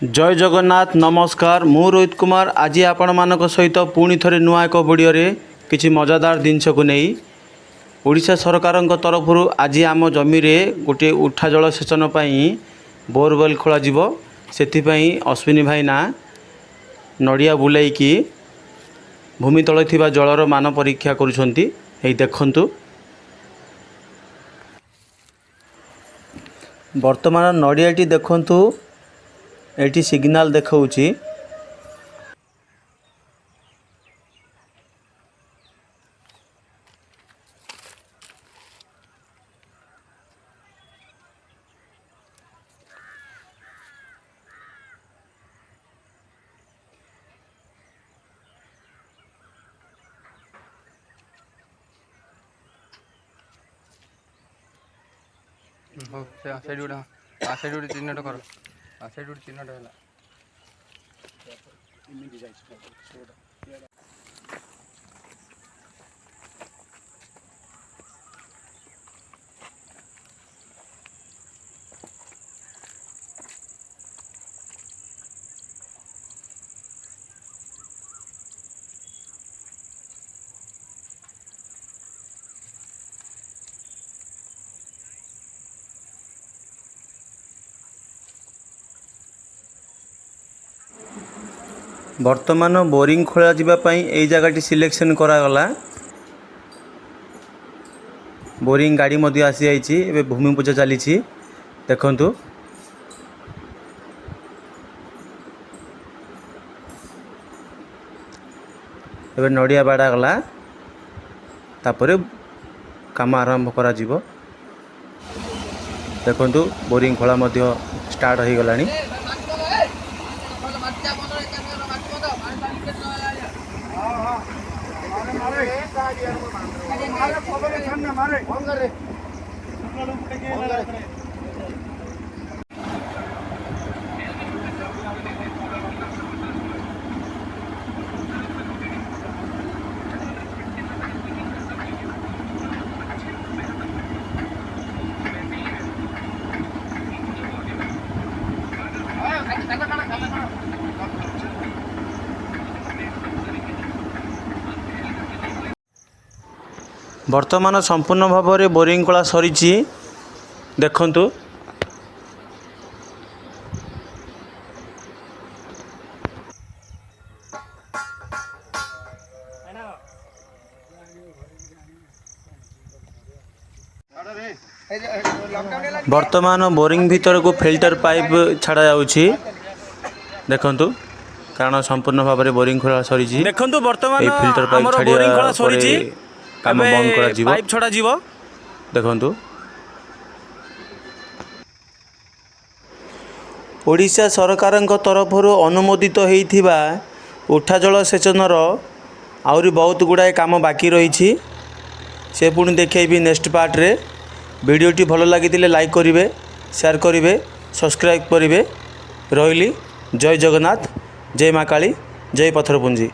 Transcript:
जय जगन्नाथ नमस्कार मु रोहित कुमार आज आपण मानक सहित पुणी थे नुआ एक वीडियो किसी मजादार जिनस को नहीं ओडिशा सरकार तरफ आज आम जमी गोटे उठा जल सेचन बोरवेल खोल से अश्विनी भाईना नड़िया बुलाईकी भूमि तले थिबा जलर मान परीक्षा करुछंती देखंतु वर्तमान नड़ियाटी देखंतु एटी सिग्नल देखाउची साइड चिन्हट कर साइड चिन्हट है वर्तमान बोरिंग खोल जावाई जगह सिलेक्शन करागला बोरिंग गाड़ी मध्य आसी जाइए भूमि पूजा चली देखंतु एबे नड़िया बाड़ा गला तापरे काम आरंभ करा जीवो देखंतु बोरिंग खोला मध्य स्टार्ट हो गलानी वर्तमान संपूर्ण भाव में बोरिंग खोला सरी देखंतु वर्तमान बोरिंग भीतर को फिल्टर पाइप छाड़ा जाउछि देखंतु कारण संपूर्ण भाव में बोरिंग खोला सरी देखंतु वर्तमान फिल्टर पाइप छाड़ी काम बंद कर पाइप छड़ा जीव देखंतु ओडिशा सरकार तरफ अनुमोदित होइथिबा उठा जल सेचनर आउरी बहुत गुड़ाए काम बाकी रही से पुणी देखेबी नेक्स्ट पार्ट रे वीडियोटी भल लगी लाइक करेंगे शेयर करेंगे सब्सक्राइब करेंगे रही जय जगन्नाथ जय माँ काली जय पत्थरपुंजी।